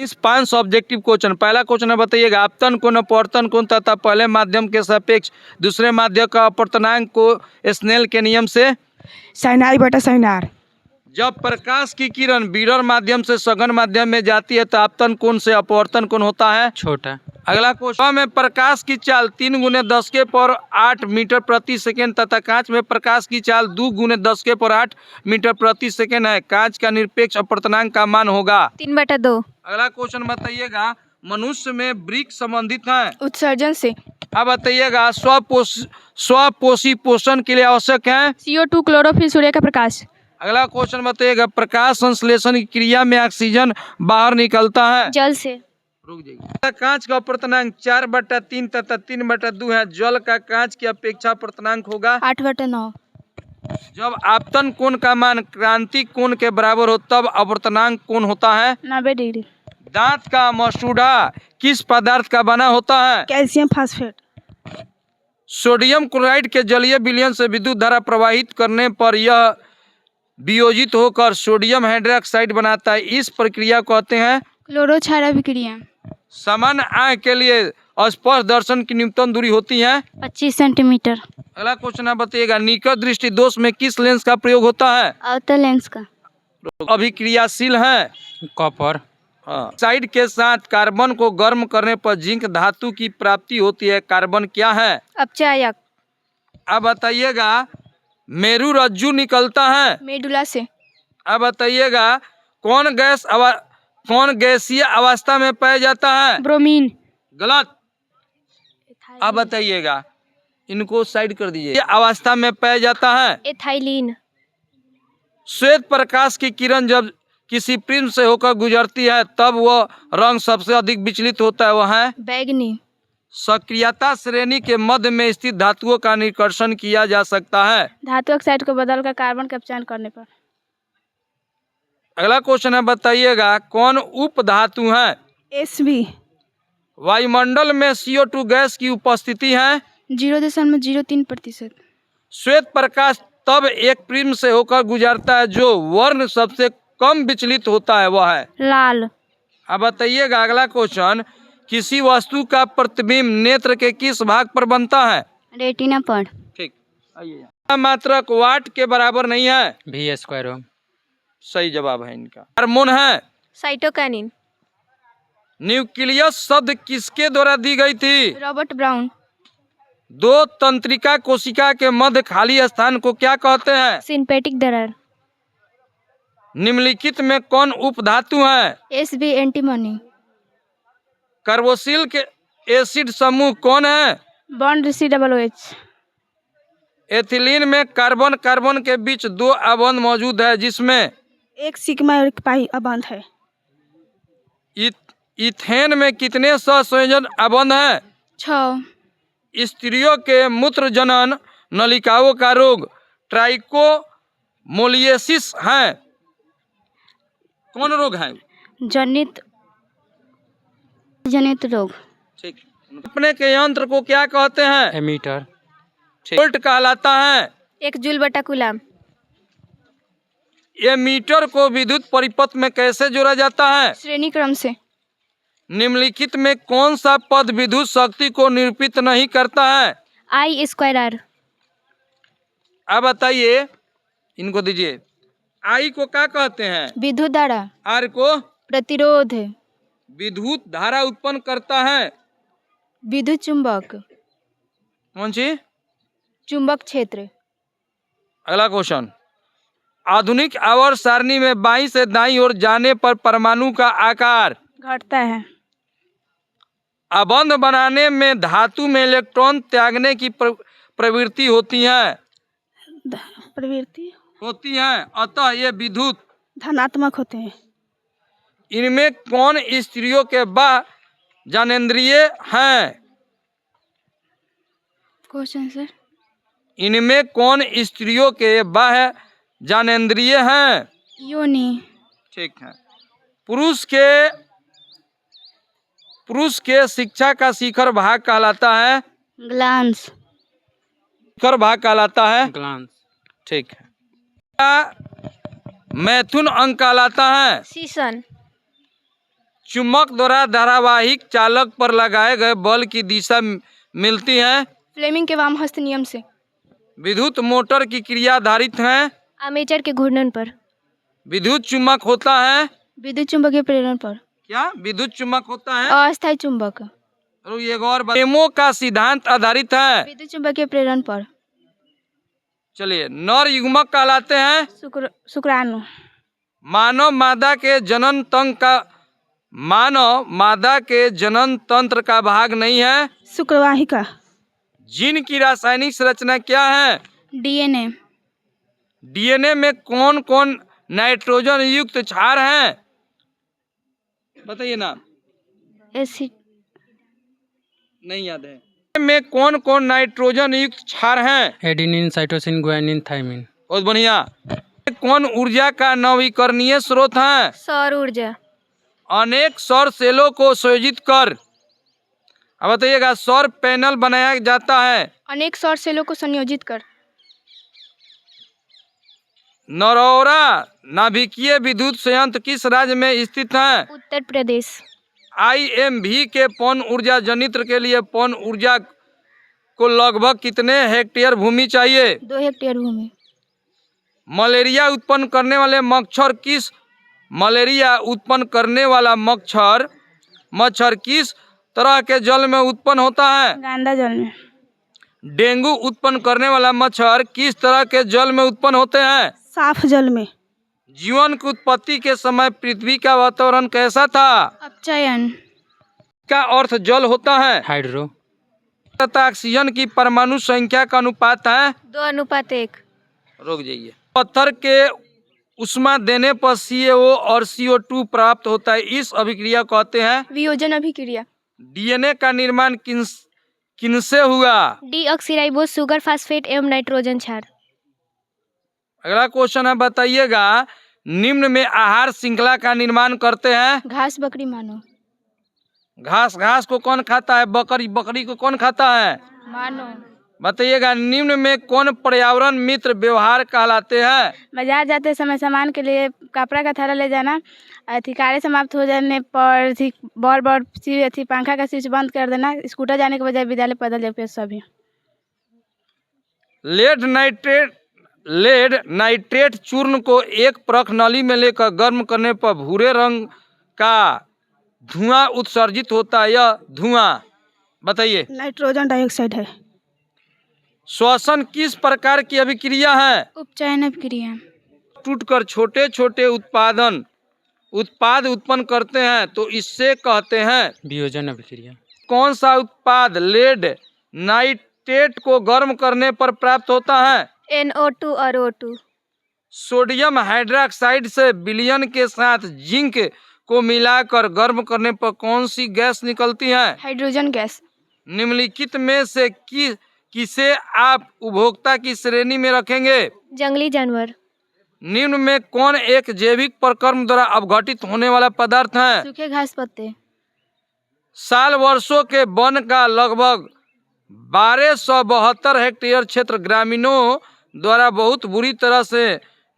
इस 5 objective question. पहला question है, बताइएगा आपतन कोण अपवर्तन कोण तथा पहले माध्यम के सापेक्ष दूसरे माध्यम का अपवर्तनांक को स्नेल के नियम से। साइन आई बटा साइन आर। जब प्रकाश की किरण विरल माध्यम से सघन माध्यम में जाती है तो आपतन कोण से अपवर्तन कोण होता है छोटा। अगला क्वेश्चन में प्रकाश की चाल 3 × 10⁸ मीटर प्रति सेकेंड तथा कांच में प्रकाश की चाल 2 × 10⁸ मीटर प्रति सेकेंड है। कांच का निरपेक्ष अपवर्तनांक का मान होगा 3/2। अगला क्वेश्चन बताइएगा मनुष्य में वृक्क संबंधित है उत्सर्जन से। अब बताइएगा स्वपोषी पोषण के लिए आवश्यक है CO2 क्लोरोफिल सूर्य का प्रकाश। अगला क्वेश्चन बताइएगा प्रकाश संश्लेषण की क्रिया में ऑक्सीजन बाहर निकलता है जल से। रुक जाइए। कांच का अपवर्तनांक 4/3 तथा 3/2 है। जल का कांच की अपेक्षा अपवर्तनांक होगा 8/9। जब आपतन कोण का मान क्रांतिक कोण के बराबर हो तब अपवर्तनांक कोण होता है 90 डिग्री। दांत का मसूड़ा किस पदार्थ का बना होता है कैल्शियम फास्फेट। सोडियम क्लोराइड के जलीय विलयन से विद्युत धारा प्रवाहित करने पर यह वियोजित होकर सोडियम हाइड्रोक्साइड बनाता है। इस प्रक्रिया को कहते हैं क्लोरोक्षार अभिक्रिया। सामान्य आंख के लिए स्पर्श दर्शन की न्यूनतम दूरी होती है 25 सेंटीमीटर। अगला क्वेश्चन आप बताइएगा निकट दृष्टि दोष में किस लेंस का प्रयोग होता है अवतल लेंस का। अभिक्रियाशील है कॉपर। साइड के साथ कार्बन को गर्म करने पर जिंक धातु की प्राप्ति होती है। कार्बन क्या है अपचायक। अब बताइएगा मेरु रज्जु निकलता है मेडुला से। अब बताइएगा कौन गैसीय अवस्था में पाया जाता है ब्रोमीन। गलत। अब बताइएगा इनको साइड कर दीजिए। ये अवस्था में पाया जाता है एथाइलिन। श्वेत प्रकाश की किरण जब किसी प्रिज्म से होकर गुजरती है तब वह रंग सबसे अधिक विचलित होता है वह है बैगनी। सक्रियता श्रेणी के मध्य में स्थित धातुओं का निष्कर्षण किया जा सकता है धातु ऑक्साइड को बदलकर कार्बन का चयन करने पर। अगला क्वेश्चन है बताइएगा कौन उप धातु है Sb। वायुमंडल में CO2 गैस की उपस्थिति है 0.03%। श्वेत प्रकाश तब एक प्रिज्म से होकर गुजरता है जो वर्ण सबसे कम विचलित होता है वह है लाल। अब बताइएगा अगला क्वेश्चन किसी वस्तु का प्रतिबिंब नेत्र के किस भाग पर बनता है रेटिना पर। ठीक आइए मात्रक वाट के बराबर नहीं है V² सही जवाब है इनका। हार्मोन है साइटोकाइनिन। न्यूक्लियस शब्द किसके द्वारा दी गई थी रॉबर्ट ब्राउन। 2 तंत्रिका कोशिका के मध्य खाली स्थान को क्या कहते हैं सिंपेटिक दरार। निम्नलिखित में कौन उपधातु है Sb एंटीमनी। कार्बोसिल के एसिड समूह कौन है बॉन्ड COOH। एथिलीन में कार्बन कार्बन के बीच 2 अबंध मौजूद है जिसमें एक सिग्मा और एक पाई अबंध है। इथेन में कितने सहसंयोजन अबंध है 6। स्त्रियों के मूत्र जनन नलिकाओं का रोग ट्राइकोमोलियसिस है कौन रोग है जनित रोग। ठीक। अपने के यंत्र को क्या कहते हैं एमीटर। वोल्ट कहलाता है 1 जूल बटा कूलम। ये मीटर को विद्युत परिपथ में कैसे जोड़ा जाता है श्रेणी क्रम से। निम्नलिखित में कौन सा पद विद्युत शक्ति को निरूपित नहीं करता है I²R। अब बताइए इनको दीजिए आई को क्या कहते हैं विद्युत धारा। आर को प्रतिरोध। विद्युत धारा उत्पन्न करता है विद्युत चुंबक। कौन सी चुंबक क्षेत्र। अगला क्वेश्चन आधुनिक आवर्त सारणी में बाईं से दाईं ओर जाने पर परमाणु का आकार घटता है। अबंध बनाने में धातु में इलेक्ट्रॉन त्यागने की प्रवृत्ति होती है अतः ये विद्युत धनात्मक होते हैं। इनमें कौन स्त्रियों के बाह्य जननेंद्रिय हैं क्वेश्चन सर। इनमें कौन स्त्रियों के बाह्य जननेंद्रिय हैं योनि। ठीक है। पुरुष के शिक्षा का शिखर भाग कहलाता है ग्लांस। शिखर भाग कहलाता है ग्लांस। ठीक है। क्या मैथुन अंग कहलाता है सीसन। चुंबक द्वारा धारावाहिक चालक पर लगाए गए बल की दिशा मिलती है। फ्लेमिंग के वामहस्त नियम से। विद्युत मोटर की क्रिया आधारित है। आर्मेचर के घूर्णन पर। विद्युत चुम्बक होता है। विद्युत चुंबकीय प्रेरण पर। क्या विद्युत चुम्बक होता है? अस्थायी चुंबक। एक और प्रेमो का सिद्धांत आधारित है। विद्युत चुंबकीय प्रेरण पर। चलिए, नर युग्मक कहलाते हैं। शुक्राणु। मानव मादा के जनन तंत्र का भाग नहीं है। शुक्रवाहिका। जीन की रासायनिक संरचना क्या है? डीएनए। डीएनए में कौन कौन नाइट्रोजन युक्त क्षार हैं? बताइए ना। एसिड। नहीं याद है। में कौन कौन नाइट्रोजन युक्त क्षार हैं? Adenine, cytosine, guanine, thymine. बहुत बढ़िया। कौन ऊर्जा का नवीकरणीय स्रोत है? सौर ऊर्जा। अनेक सौर सेलों को संयोजित कर, अब बताइएगा, सौर पैनल बनाया जाता है। अनेक सौर सेलों को संयोजित कर। नरौरा नाभिकीय विद्युत संयंत्र किस राज्य में स्थित है? उत्तर प्रदेश। IMV के पवन ऊर्जा जनित्र के लिए पवन ऊर्जा को लगभग कितने हेक्टेयर भूमि चाहिए? 2 हेक्टेयर भूमि। मलेरिया उत्पन्न करने वाला मच्छर किस तरह के जल में उत्पन्न होता है? गंगा जल में। डेंगू उत्पन्न करने वाला मच्छर किस तरह के जल में उत्पन्न होते हैं? साफ जल में। जीवन की उत्पत्ति के समय पृथ्वी का वातावरण कैसा था? अपचयन। का अर्थ जल होता है। हाइड्रो। तथा ऑक्सीजन की परमाणु संख्या का अनुपात है 2:1। रुक जाइए। पत्थर के उष्मा देने पर CO और CO2 प्राप्त होता है, इस अभिक्रिया कहते हैं वियोजन अभिक्रिया। डीएनए का निर्माण किनसे हुआ? डीऑक्सीराइबोज, सुगर, फास्फेट एवं नाइट्रोजन क्षार। अगला क्वेश्चन है, बताइएगा, निम्न में आहार श्रृंखला का निर्माण करते हैं? घास, बकरी, मानव। घास को कौन खाता है? बकरी को कौन खाता है? मानव। बताइएगा, निम्न में कौन पर्यावरण मित्र व्यवहार कहलाते हैं? बाजार जाते समय सामान के लिए कपड़ा का थैला ले जाना, कार्य समाप्त हो जाने पर पंखा का स्विच बंद कर देना, स्कूटर जाने के बजाय विद्यालय पैदल जाते सभी। लेड नाइट्रेट चूर्ण को एक परख नली में लेकर गर्म करने पर भूरे रंग का धुआं उत्सर्जित होता है। यह धुआं, बताइए। नाइट्रोजन डाइऑक्साइड है। श्वसन किस प्रकार की अभिक्रिया है? उपचयन अभिक्रिया। टूटकर छोटे छोटे उत्पाद उत्पन्न करते हैं तो इससे कहते हैं वियोजन अभिक्रिया। कौन सा उत्पाद लेड नाइट्रेट को गर्म करने पर प्राप्त होता है? NO2 और O2। सोडियम हाइड्रोक्साइड से विलयन के साथ जिंक को मिलाकर गर्म करने पर कौन सी गैस निकलती है? Hydrogen gas. निम्नलिखित में से किसे आप उपभोक्ता की श्रेणी में रखेंगे? जंगली जानवर। निम्न में कौन एक जैविक प्रक्रम द्वारा अवघटित होने वाला पदार्थ है? सूखे घास पत्ते। साल वर्षों के वन का लगभग 1272 हेक्टेयर क्षेत्र ग्रामीणों द्वारा बहुत बुरी तरह से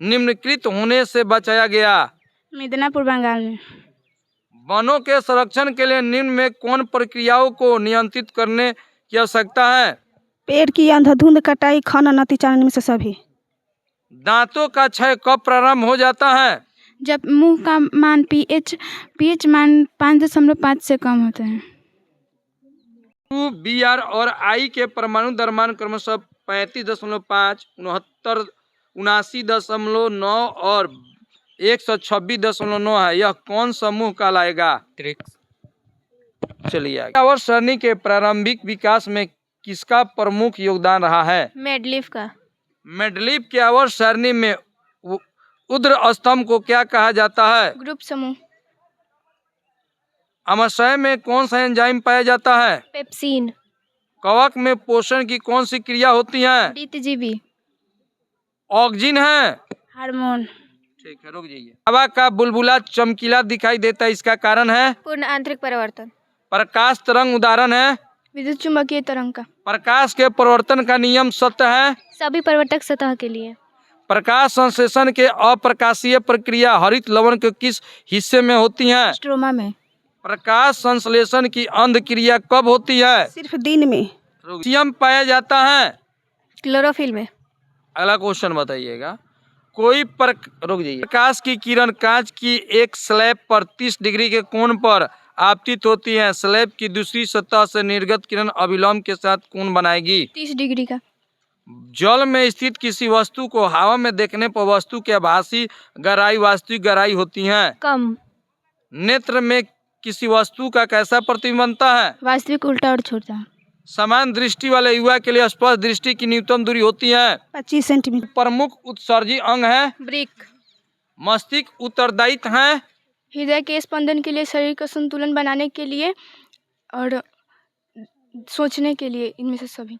निम्नलिखित होने से बचाया गया। मिदनापुर बंगाल में। वनों के संरक्षण के लिए निम्न में कौन प्रक्रियाओं को नियंत्रित करने की आवश्यकता है? पेड़ की अंधाधुंध कटाई, खनन, अतिचालन में से सभी। दांतों का क्षय कब प्रारंभ हो जाता है? जब मुंह का मान पीएच मान 5.5 से कम होते हैं। U, Br और I के परमाणु द्रव्यमान क्रमशः 35.5, 69, 79.9 और 126.9 है। यह कौन समूह कहलाएगा? ट्रिक्स। चलिए, और सरणी के प्रारंभिक विकास में किसका प्रमुख योगदान रहा है? मेडलिफ का। मेडलिफ के आवर्त सरणी में उर्ध्व स्तंभ को क्या कहा जाता है? ग्रुप समूह। अमाशय में कौन सा एंजाइम पाया जाता है? पेप्सिन। कवक में पोषण की कौन सी क्रिया होती है? DTGB। ऑक्सीजन है। हार्मोन। ठीक है, रुक जाइए। हवा का बुलबुला चमकीला दिखाई देता है, इसका कारण है? पूर्ण आंतरिक परिवर्तन। प्रकाश तरंग उदाहरण है? विद्युत चुम्बकीय तरंग का। प्रकाश के परिवर्तन का नियम सत्य है सभी परिवर्तक सतह के लिए। प्रकाश संश्लेषण के अप्रकाशीय प्रक्रिया हरित लवण के किस हिस्से में होती है? स्ट्रोमा में। प्रकाश संश्लेषण की अंध क्रिया कब होती है? सिर्फ दिन में। कैल्शियम पाया जाता है? क्लोरोफिल में। अगला क्वेश्चन बताइएगा। रुक जाइए। प्रकाश की किरण कांच की एक स्लैब पर 30 डिग्री के कोण पर आपतित होती है। स्लैब की दूसरी सतह से निर्गत किरण अभिलंब के साथ कोण बनाएगी। 30 डिग्री का। जल में स्थित किसी वस्तु को हवा में देखने पर वस्तु की आभासी गहराई वास्तविक गहराई होती है। कम। नेत्र में किसी वस्तु का कैसा प्रतिबिंब बनता है? वास्तविक उल्टा और छोटा। समान दृष्टि वाले युवा के लिए स्पष्ट दृष्टि की न्यूनतम दूरी होती है 25 सेंटीमीटर। प्रमुख उत्सर्जी अंग है? ब्रिक। मस्तिष्क उत्तरदायित्व है? हृदय के स्पंदन के लिए, शरीर का संतुलन बनाने के लिए और सोचने के लिए, इनमें से सभी।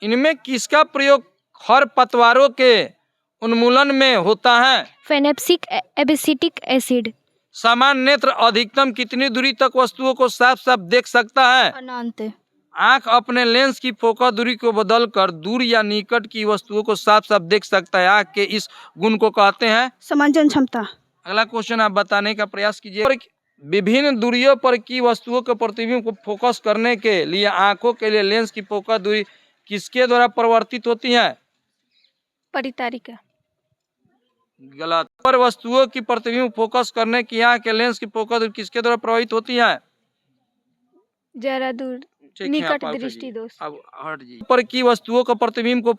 इनमें किसका प्रयोग खरपतवारों के उन्मूलन में होता है? फेनेप्सिक एब्सिटिक एसिड। समान नेत्र अधिकतम कितनी दूरी तक वस्तुओं को साफ साफ देख सकता है? अनंत। आंख अपने लेंस की फोकस दूरी को बदलकर दूर या निकट की वस्तुओं को साफ साफ देख सकता है। आंख के इस गुण को कहते हैं? समंजन क्षमता। अगला क्वेश्चन आप बताने का प्रयास कीजिए। विभिन्न दूरियों पर की वस्तुओं के प्रतिबिंब को फोकस करने के लिए आंखों के लिए लेंस की फोकस दूरी किसके द्वारा परिवर्तित होती है? परितारिका। गलत। पर वस्तुओं की प्रतिबिंब फोकस करने की आंख के लेंस की फोकस दूरी किसके द्वारा प्रभावित होती है? जरा दूर, निकट दृष्टि दोष। अब हट जी। पर की वस्तुओं का प्रतिबिंब को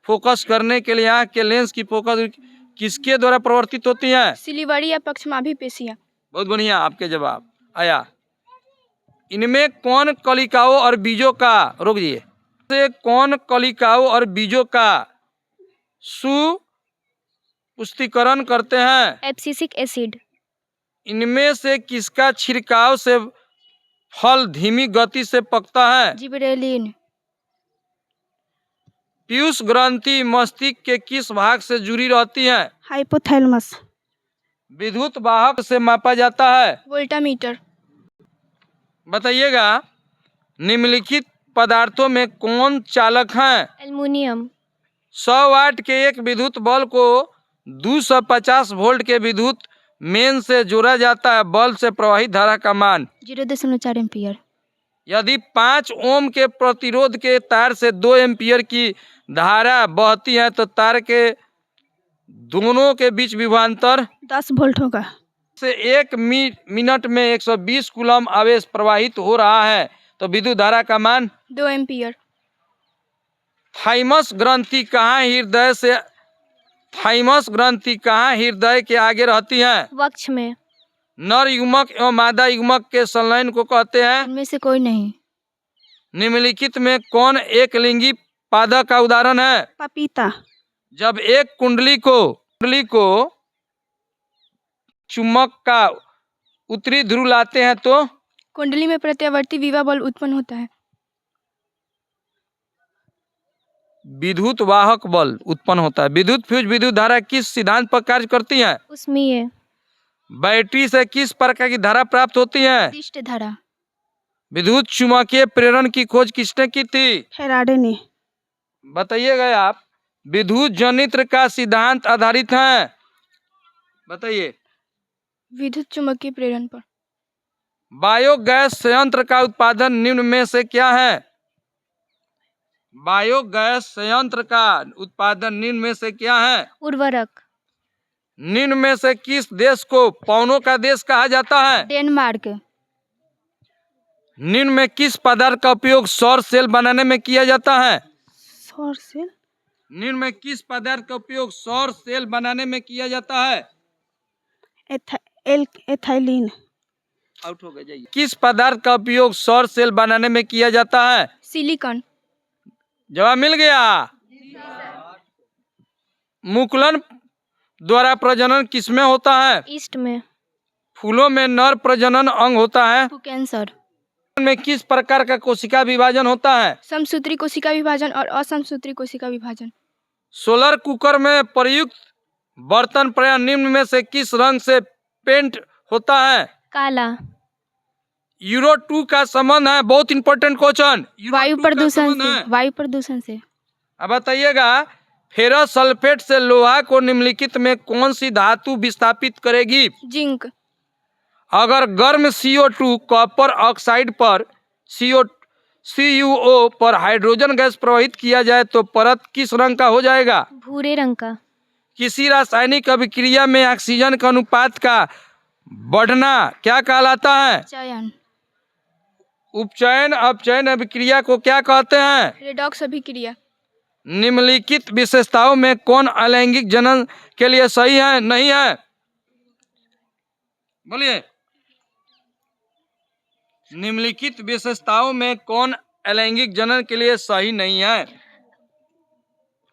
फोकस करने के लिए आंख के लेंस की फोकस दूरी किसके द्वारा परिवर्तित होती है? सिलीवरी या पक्षमाभी पेशियां। बहुत बढ़िया, आपके जवाब आया। इनमें कौन कलिकाओं और बीजों का रोकिए से कौन कलिकाओं और बीजों का सुपुष्टिकरण करते हैं? Abscisic acid. इनमें से किसका छिड़काव से फल धीमी गति से पकता है? जिबरेलिन। पीयूष ग्रंथि मस्तिष्क के किस भाग से जुड़ी रहती है? हाइपोथैलेमस। विद्युत वाहक से मापा जाता है? वोल्टामीटर। बताइएगा, निम्नलिखित पदार्थों में कौन चालक हैं? एल्युमिनियम। 100 वाट के एक विद्युत बल्ब को 250 वोल्ट के विद्युत मेन से जोड़ा जाता है। बल्ब से प्रवाहित धारा का मान 0.4 एम्पियर। यदि 5 ओम के प्रतिरोध के तार से 2 एम्पियर की धारा बहती है तो तार के दोनों के बीच विभवांतर 10 वोल्ट होगा। से 1 मिनट में 120 कूलम आवेश प्रवाहित हो रहा है तो विद्युत धारा का मान 2 एम्पियर। थाइमस ग्रंथि कहाँ हृदय के आगे रहती है? वक्ष में। नर युग्मक एवं मादा युग्मक के संलयन को कहते हैं? इनमें से कोई नहीं। निम्नलिखित में कौन एक लिंगी पादप का उदाहरण है? पपीता। जब एक कुंडली को चुंबक का उत्तरी ध्रुव लाते हैं तो कुंडली में प्रत्यावर्ती विभव बल उत्पन्न होता है। विद्युत वाहक बल उत्पन्न होता है। विद्युत फ्यूज विद्युत धारा किस सिद्धांत पर कार्य करती है? उसमें बैटरी से किस प्रकार की धारा प्राप्त होती है? विशिष्ट धारा। विद्युत चुम्बकीय प्रेरण की खोज किसने की थी? फैराडे ने। बताइएगा आप, विद्युत जनित्र का सिद्धांत आधारित है? बताइए। विद्युत चुम्बकीय प्रेरण पर। बायोगैस संयंत्र का उत्पादन निम्न में से क्या है? बायोगैस संयंत्र का उत्पादन निम्न में से क्या है? उर्वरक। निम्न में से किस देश को पवनों का देश कहा जाता है? डेनमार्क। निम्न में किस पदार्थ का उपयोग सौर सेल बनाने में किया जाता है? सौर सेल। निम्न में किस पदार्थ का उपयोग सौर सेल बनाने में किया जाता है? एथाइलिन। आउट हो गए, जाइए। किस पदार्थ का उपयोग सौर सेल बनाने में किया जाता है? सिलिकॉन। जवाब मिल गया। मुकुलन द्वारा प्रजनन किसमें होता है? ईस्ट में। फूलों में नर प्रजनन अंग होता है। कैंसर में किस प्रकार का कोशिका विभाजन होता है? समसूत्री कोशिका विभाजन और असमसूत्री कोशिका विभाजन। सोलर कुकर में प्रयुक्त बर्तन प्राय निम्न में से किस रंग से पेंट होता है? काला। यूरो 2 का संबंध है, बहुत इंपॉर्टेंट क्वेश्चन। वायु प्रदूषण से। वायु प्रदूषण से। अब बताइएगा, फेरस सल्फेट से लोहा को निम्नलिखित में कौन सी धातु विस्थापित करेगी? जिंक। अगर गर्म CO2 कॉपर ऑक्साइड पर CuO पर हाइड्रोजन गैस प्रवाहित किया जाए तो परत किस रंग का हो जाएगा? भूरे रंग का। किसी रासायनिक अभिक्रिया में ऑक्सीजन का अनुपात का बढ़ना क्या कहलाता है? चयन। उपचयन अपचयन अभिक्रिया को क्या कहते हैं? रेडॉक्स अभिक्रिया। निम्नलिखित विशेषताओं में कौन अलैंगिक जनन के लिए सही है नहीं है? बोलिए। निम्नलिखित विशेषताओं में कौन अलैंगिक जनन के लिए सही नहीं है?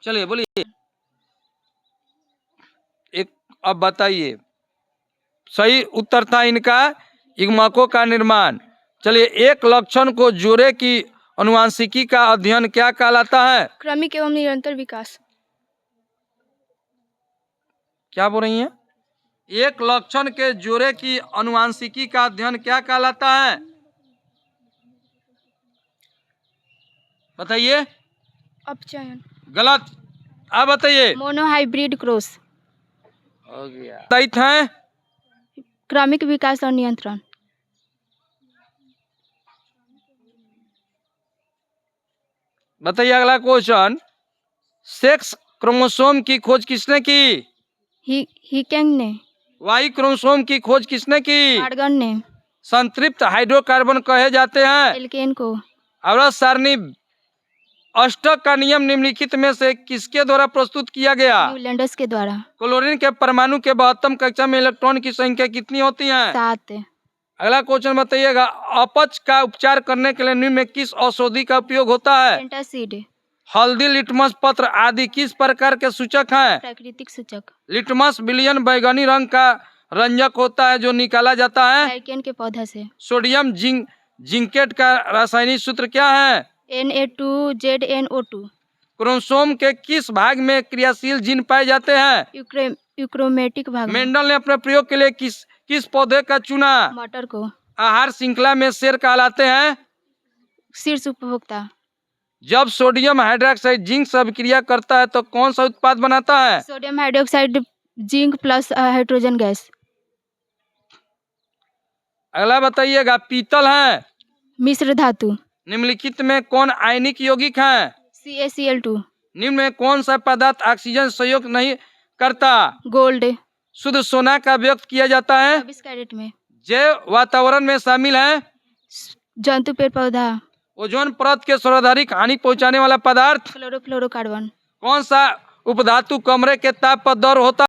चलिए बोलिए। एक अब बताइए। सही उत्तर था इनका युग्मकों का निर्माण। चलिए, एक लक्षण को जोड़े की अनुवांशिकी का अध्ययन क्या कहलाता है? क्रमिक एवं निरंतर विकास। क्या बोल रही हैं? एक लक्षण के जोड़े की अनुवांशिकी का अध्ययन क्या कहलाता है? बताइए। अपचयन। गलत। आप बताइए। Monohybrid cross. हो गया। सही है। क्रमिक विकास और नियंत्रण। बताइए अगला क्वेश्चन। सेक्स क्रोमोसोम की खोज किसने की? हिकेंग ने। वाई क्रोमोसोम की खोज किसने की? आर्गन ने। संतृप्त हाइड्रोकार्बन कहे जाते हैं? एल्केन को। आवर्त सारणी अष्टक का नियम निम्नलिखित में से किसके द्वारा प्रस्तुत किया गया? न्यूलैंडस के द्वारा। क्लोरीन के परमाणु के 72 कक्षा में इलेक्ट्रॉन की संख्या कितनी होती है? 7। अगला क्वेश्चन बताइएगा। अपच का उपचार करने के लिए निम्न में किस औषधि का उपयोग होता है? एंटासिड। हल्दी, लिटमस पत्र आदि किस प्रकार के सूचक हैं? प्राकृतिक सूचक। लिटमस विलयन बैगनी रंग का रंजक होता है जो निकाला जाता है लाइकेन के पौधा से। सोडियम जिंकेट का रासायनिक सूत्र क्या है? Na2ZNO2। क्रोमोसोम के किस भाग में क्रियाशील जीन पाए जाते हैं? यूक्रोमेटिक भाग में। मेंडल ने अपने प्रयोग के लिए किस पौधे का चुना? मटर को। आहार श्रृंखला में शेर कहलाते हैं? शीर्ष उपभोक्ता। जब सोडियम हाइड्रोक्साइड जिंक से अभिक्रिया करता है तो कौन सा उत्पाद बनाता है? Sodium hydroxide zinc plus hydrogen gas. अगला बताइएगा। पीतल है। मिश्र धातु। निम्नलिखित में कौन आयनिक यौगिक है? CaCl2। निम्न में कौन सा पदार्थ ऑक्सीजन सहयोग नहीं करता? गोल्ड। शुद्ध सोना का व्यक्त किया जाता है? 24 कैरेट में। जैव वातावरण में शामिल है? जंतु, पेड़ पौधा। ओजोन परत के सर्वाधिक हानि पहुंचाने वाला पदार्थ? क्लोरोफ्लोरोकार्बन। कौन सा उपधातु कमरे के ताप पर दौड़ होता